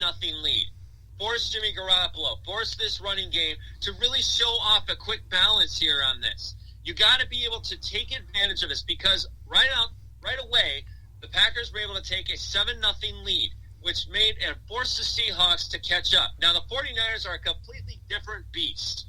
nothing lead. Force Jimmy Garoppolo, force this running game to really show off a quick balance here on this. You got to be able to take advantage of this because right away, the Packers were able to take a 7-0 lead, which made and forced the Seahawks to catch up. Now, the 49ers are a completely different beast.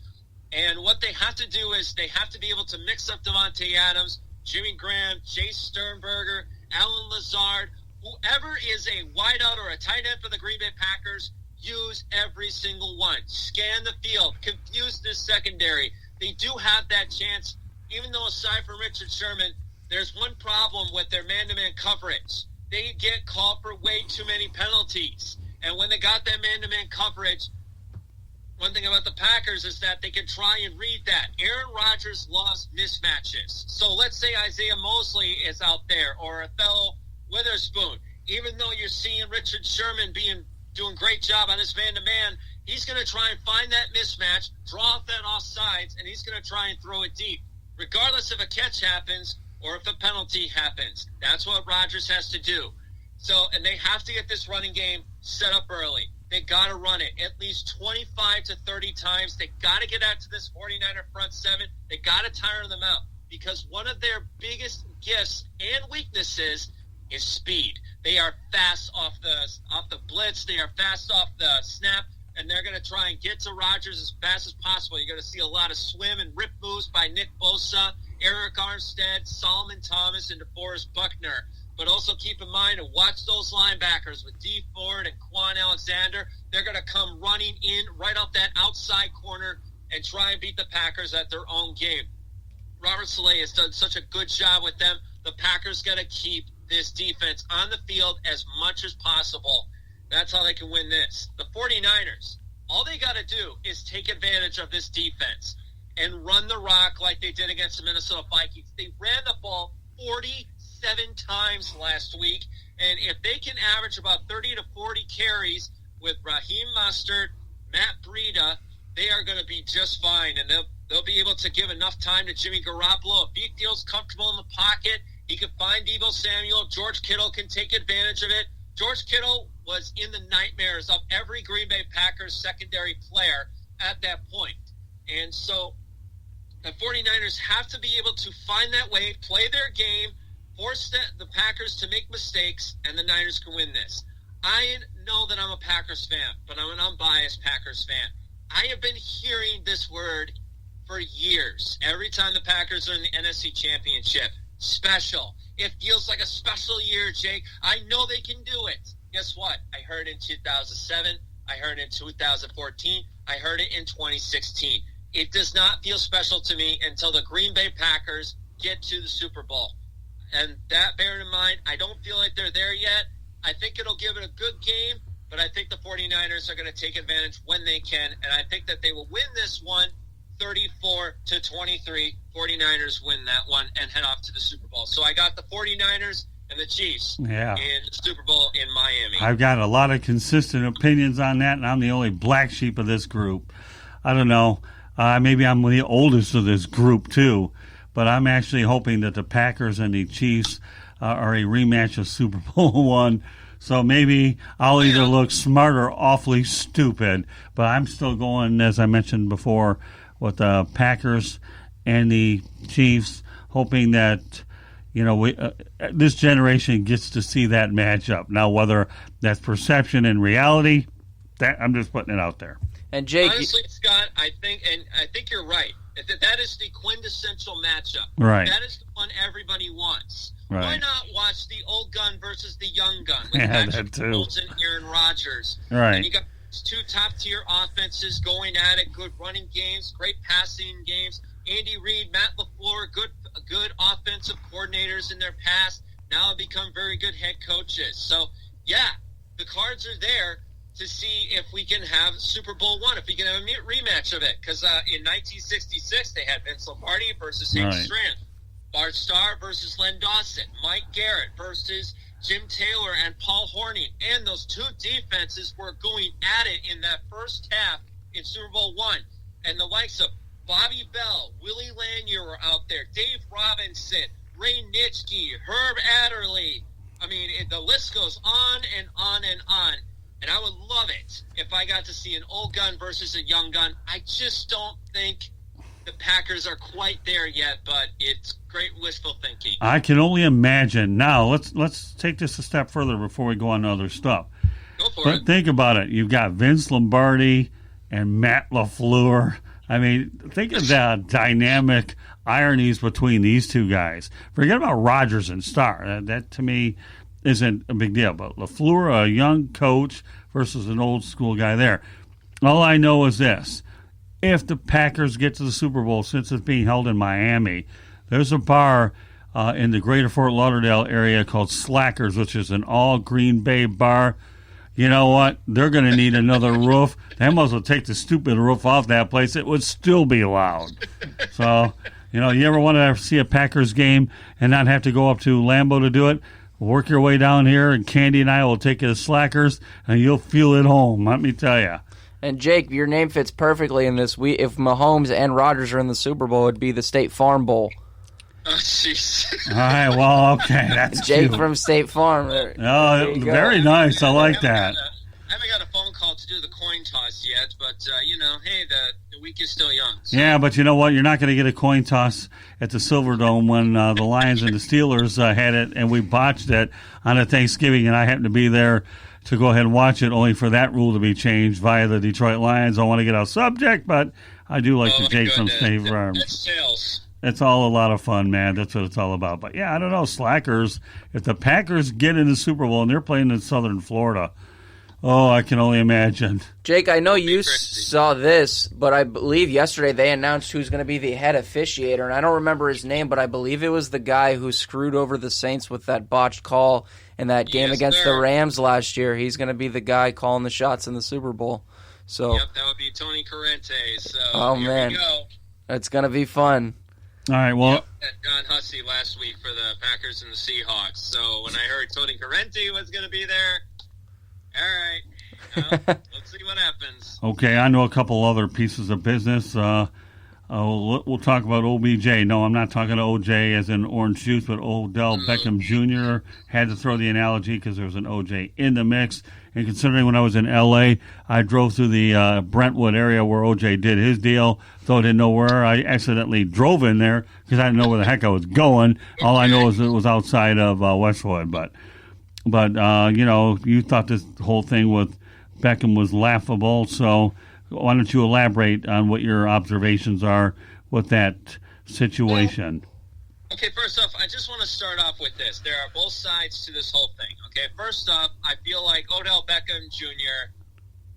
And what they have to do is they have to be able to mix up Devontae Adams, Jimmy Graham, Jay Sternberger, Alan Lazard, whoever is a wideout or a tight end for the Green Bay Packers, use every single one. Scan the field. Confuse this secondary. They do have that chance, even though aside from Richard Sherman, there's one problem with their man-to-man coverage. They get called for way too many penalties. And when they got that man-to-man coverage, one thing about the Packers is that they can try and read that. Aaron Rodgers loves mismatches. So let's say Isaiah Mosley is out there or Othello Witherspoon. Even though you're seeing Richard Sherman doing a great job on this man-to-man, he's going to try and find that mismatch, draw off that offsides, and he's going to try and throw it deep. Regardless if a catch happens or if a penalty happens. That's what Rodgers has to do. So, and they have to get this running game set up early. They got to run it at least 25 to 30 times. They got to get out to this 49er front seven. They got to tire them out because one of their biggest gifts and weaknesses is speed. They are fast off the blitz. They are fast off the snap, and they're going to try and get to Rodgers as fast as possible. You're going to see a lot of swim and rip moves by Nick Bosa, Eric Armstead, Solomon Thomas, and DeForest Buckner. But also keep in mind and watch those linebackers with Dee Ford and Quan Alexander. They're going to come running in right off that outside corner and try and beat the Packers at their own game. Robert Saleh has done such a good job with them. The Packers got to keep this defense on the field as much as possible. That's how they can win this. The 49ers, all they got to do is take advantage of this defense and run the rock like they did against the Minnesota Vikings. They ran the ball 47 times last week, and if they can average about 30 to 40 carries with Raheem Mostert, Matt Breida, they are going to be just fine, and they'll be able to give enough time to Jimmy Garoppolo. If he feels comfortable in the pocket, he can find Deebo Samuel. George Kittle can take advantage of it. George Kittle was in the nightmares of every Green Bay Packers secondary player at that point. And so the 49ers have to be able to find that way, play their game, force the Packers to make mistakes, and the Niners can win this. I know that I'm a Packers fan, but I'm an unbiased Packers fan. I have been hearing this word for years. Every time the Packers are in the NFC Championship, special. It feels like a special year, Jake. I know they can do it. Guess what? I heard it in 2007. I heard it in 2014. I heard it in 2016. It does not feel special to me until the Green Bay Packers get to the Super Bowl. And that, bearing in mind, I don't feel like they're there yet. I think it'll give it a good game, but I think the 49ers are going to take advantage when they can, and I think that they will win this one 34-23. 49ers win that one and head off to the Super Bowl. So I got the 49ers and the Chiefs in the Super Bowl in Miami. I've got a lot of consistent opinions on that, and I'm the only black sheep of this group. I don't know. Maybe I'm the oldest of this group, too. But I'm actually hoping that the Packers and the Chiefs are a rematch of Super Bowl I. So maybe I'll either look smart or awfully stupid. But I'm still going, as I mentioned before, with the Packers and the Chiefs, hoping that, this generation gets to see that matchup. Now, whether that's perception and reality, that I'm just putting it out there. And Jake, honestly, Scott, I think you're right. That is the quintessential matchup. Right. That is the one everybody wants. Right. Why not watch the old gun versus the young gun with that too. Mahomes and Aaron Rodgers? Right. And you got two top-tier offenses going at it, good running games, great passing games. Andy Reid, Matt LaFleur, good offensive coordinators in their past, now have become very good head coaches. So, yeah, the cards are there to see if we can have Super Bowl I, if we can have a rematch of it. Because in 1966, they had Vince Lombardi versus Hank Strand, Bart Starr versus Len Dawson, Mike Garrett versus Jim Taylor and Paul Hornung. And those two defenses were going at it in that first half in Super Bowl I. And the likes of Bobby Bell, Willie Lanier were out there, Dave Robinson, Ray Nitschke, Herb Adderley. I mean, the list goes on and on and on. And I would love it if I got to see an old gun versus a young gun. I just don't think the Packers are quite there yet, but it's great wishful thinking. I can only imagine. Now, let's take this a step further before we go on to other stuff. Go for it. Think about it. You've got Vince Lombardi and Matt LaFleur. I mean, think of the dynamic ironies between these two guys. Forget about Rodgers and Starr. That to me isn't a big deal. But LaFleur, a young coach versus an old school guy there. All I know is this. If the Packers get to the Super Bowl, since it's being held in Miami, there's a bar in the greater Fort Lauderdale area called Slackers, which is an all Green Bay bar. You know what? They're going to need another roof. They might as well take the stupid roof off that place. It would still be loud. So, you ever want to see a Packers game and not have to go up to Lambeau to do it? Work your way down here, and Candy and I will take you to Slackers, and you'll feel at home, let me tell you. And, Jake, your name fits perfectly in this. If Mahomes and Rodgers are in the Super Bowl, it'd be the State Farm Bowl. Oh, jeez. All right, well, okay. That's Jake cute. from State Farm. Oh, very nice. I like that. I haven't got a phone call to do the coin toss yet, but, hey, the week is still young. So. Yeah, but you know what? You're not going to get a coin toss at the Silverdome when the Lions and the Steelers had it, and we botched it on a Thanksgiving, and I happened to be there to go ahead and watch it, only for that rule to be changed via the Detroit Lions. I want to get off subject, but I do like the Jake from State Farm. That's sales. It's all a lot of fun, man. That's what it's all about. But, yeah, I don't know, Slackers, if the Packers get in the Super Bowl and they're playing in southern Florida, oh, I can only imagine. Jake, I know you saw this, but I believe yesterday they announced who's going to be the head officiator, and I don't remember his name, but I believe it was the guy who screwed over the Saints with that botched call in that game against the Rams last year. He's going to be the guy calling the shots in the Super Bowl. So, yep, that would be Tony Corrente. So here we go. It's going to be fun. All right, well. Yep, John Hussey last week for the Packers and the Seahawks. So when I heard Tony Corrente was going to be there, all right, let's see what happens. Okay, I know a couple other pieces of business. We'll talk about OBJ. No, I'm not talking to OJ as in orange juice, but Odell Beckham Jr. had to throw the analogy because there was an OJ in the mix. And considering when I was in L.A., I drove through the Brentwood area where OJ did his deal, though I didn't know where. I accidentally drove in there because I didn't know where the heck I was going. All I know is it was outside of Westwood. But you thought this whole thing with Beckham was laughable, so why don't you elaborate on what your observations are with that situation? Okay, first off, I just want to start off with this. There are both sides to this whole thing, okay? First off, I feel like Odell Beckham Jr.,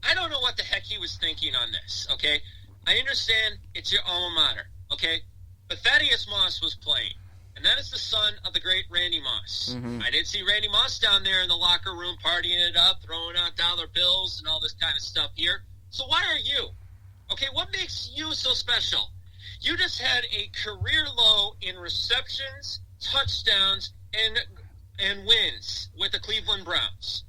I don't know what the heck he was thinking on this, okay? I understand it's your alma mater, okay? But Thaddeus Moss was playing, and that is the son of the great Randy Moss. Mm-hmm. I did see Randy Moss down there in the locker room partying it up, throwing out dollar bills and all this kind of stuff here. So why are you? Okay, what makes you so special? You just had a career low in receptions, touchdowns, and wins with the Cleveland Browns.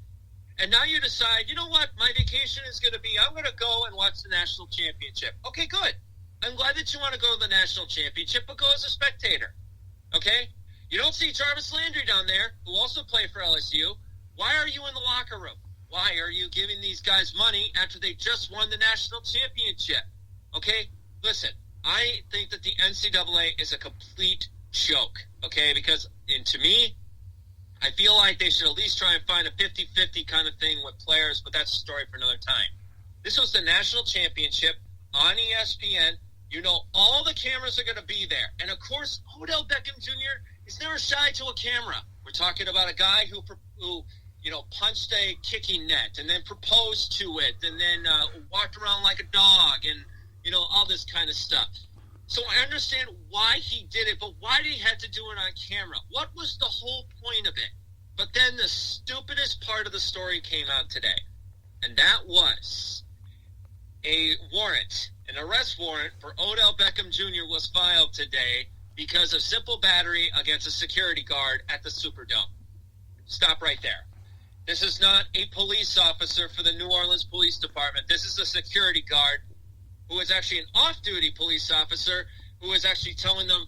And now you decide, you know what, my vacation is going to be, I'm going to go and watch the national championship. Okay, good. I'm glad that you want to go to the national championship, but go as a spectator. Okay? You don't see Jarvis Landry down there, who also played for LSU. Why are you in the locker room? Why are you giving these guys money after they just won the national championship? Okay? Listen, I think that the NCAA is a complete joke, okay? Because, to me, I feel like they should at least try and find a 50-50 kind of thing with players, but that's a story for another time. This was the national championship on ESPN. You know all the cameras are going to be there. And, of course, Odell Beckham Jr. is never shy to a camera. We're talking about a guy who punched a kicking net and then proposed to it and then walked around like a dog and, all this kind of stuff. So I understand why he did it, but why did he have to do it on camera? What was the whole point of it? But then the stupidest part of the story came out today, and that was an arrest warrant for Odell Beckham Jr. was filed today because of simple battery against a security guard at the Superdome. Stop right there. This is not a police officer for the New Orleans Police Department. This is a security guard who is actually an off-duty police officer who is actually telling them,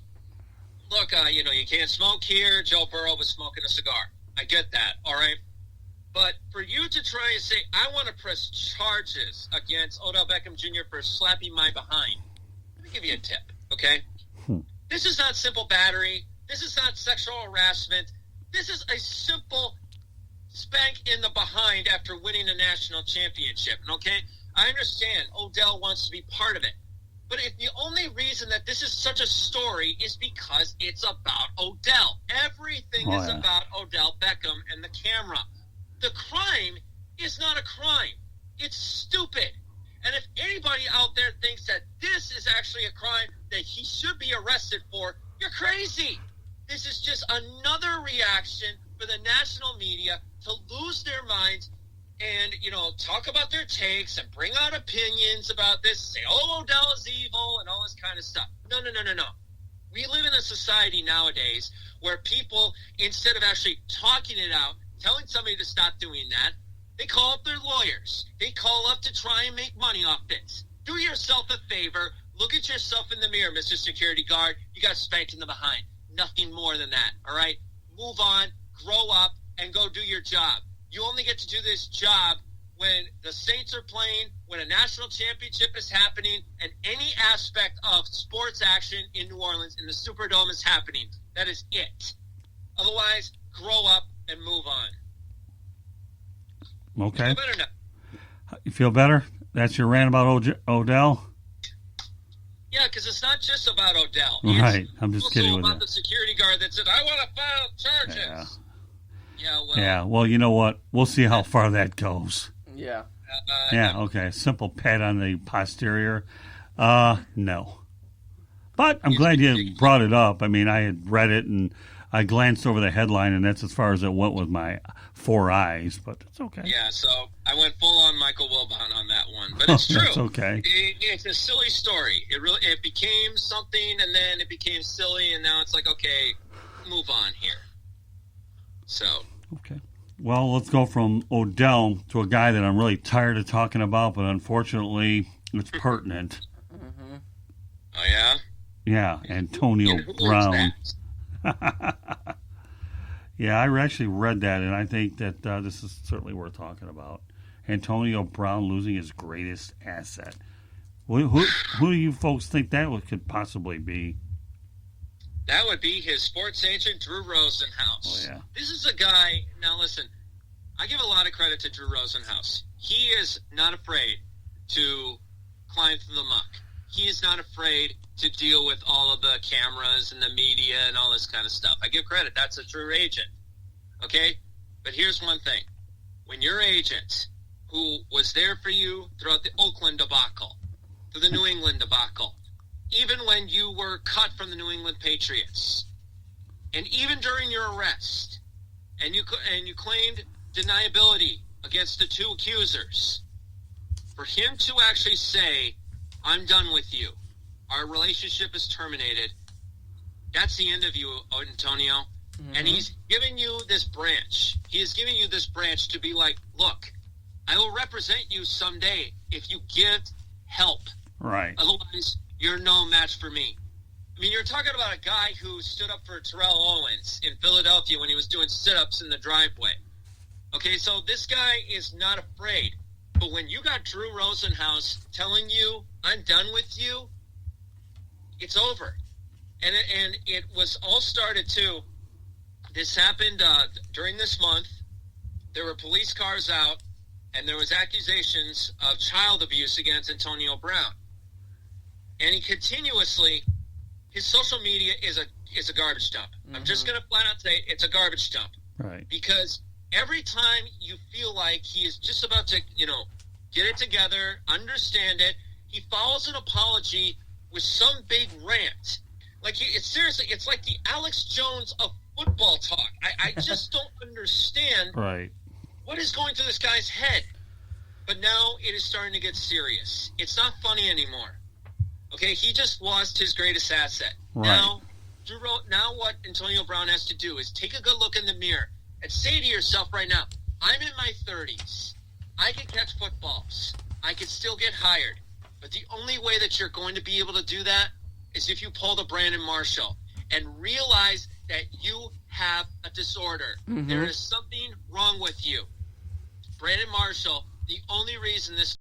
look, you can't smoke here. Joe Burrow was smoking a cigar. I get that, all right? But for you to try and say, I want to press charges against Odell Beckham Jr. for slapping my behind, let me give you a tip, okay? This is not simple battery. This is not sexual harassment. This is a simple spank in the behind after winning a national championship, okay? I understand Odell wants to be part of it. But if the only reason that this is such a story is because it's about Odell. Everything is about Odell Beckham and the camera. The crime is not a crime. It's stupid. And if anybody out there thinks that this is actually a crime that he should be arrested for, you're crazy. This is just another reaction for the national media to lose their minds and, talk about their takes and bring out opinions about this, say, oh, Odell is evil and all this kind of stuff. No. We live in a society nowadays where people, instead of actually talking it out, telling somebody to stop doing that, they call up their lawyers. They call up to try and make money off this. Do yourself a favor. Look at yourself in the mirror, Mr. Security Guard. You got spanked in the behind. Nothing more than that, all right? Move on, grow up, and go do your job. You only get to do this job when the Saints are playing, when a national championship is happening, and any aspect of sports action in New Orleans in the Superdome is happening. That is it. Otherwise, grow up and move on. Okay. You feel better now? You feel better? That's your rant about Odell? Yeah, because it's not just about Odell. Right. I'm just kidding with you. It's about the security guard that said, I want to file charges. Well, you know what? We'll see how far that goes. Yeah. Okay. Simple pat on the posterior. No. But I'm glad you brought it up. I mean, I had read it and I glanced over the headline, and that's as far as it went with my 4 eyes, but it's okay. Yeah, so I went full on Michael Wilbon on that one, but it's true. That's okay. It's a silly story. It became something, and then it became silly, and now it's like, okay, move on here. So. Okay. Well, let's go from Odell to a guy that I'm really tired of talking about, but unfortunately, it's pertinent. Mm-hmm. Oh, yeah? Yeah, Antonio Brown. Yeah, I actually read that, and I think that this is certainly worth talking about. Antonio Brown losing his greatest asset. Who do you folks think that could possibly be? That would be his sports agent, Drew Rosenhaus. Oh, yeah. This is a guy, now listen, I give a lot of credit to Drew Rosenhaus. He is not afraid to climb through the muck. He is not afraid to deal with all of the cameras and the media and all this kind of stuff. I give credit. That's a true agent. Okay? But here's one thing. When your agent, who was there for you throughout the Oakland debacle, through the New England debacle, even when you were cut from the New England Patriots, and even during your arrest, and you claimed deniability against the 2 accusers, for him to actually say, I'm done with you, our relationship is terminated, that's the end of you, Antonio. Mm-hmm. And he's giving you this branch. He is giving you this branch to be like, look, I will represent you someday if you give help. Right. Otherwise, you're no match for me. I mean, you're talking about a guy who stood up for Terrell Owens in Philadelphia when he was doing sit-ups in the driveway. Okay, so this guy is not afraid. But when you got Drew Rosenhaus telling you, I'm done with you, it's over. And it was all started, too. This happened during this month. There were police cars out, and there was accusations of child abuse against Antonio Brown. And he continuously, his social media is a garbage dump. Mm-hmm. I'm just going to flat out say it's a garbage dump. Right. Because every time you feel like he is just about to, get it together, understand it, he follows an apology with some big rant. Like, it's like the Alex Jones of football talk. I just don't understand what is going through this guy's head. But now it is starting to get serious. It's not funny anymore. Okay, he just lost his greatest asset. Right. Now what Antonio Brown has to do is take a good look in the mirror and say to yourself right now, I'm in my 30s. I can catch footballs. I can still get hired. But the only way that you're going to be able to do that is if you pull the Brandon Marshall and realize that you have a disorder. Mm-hmm. There is something wrong with you. Brandon Marshall, the only reason this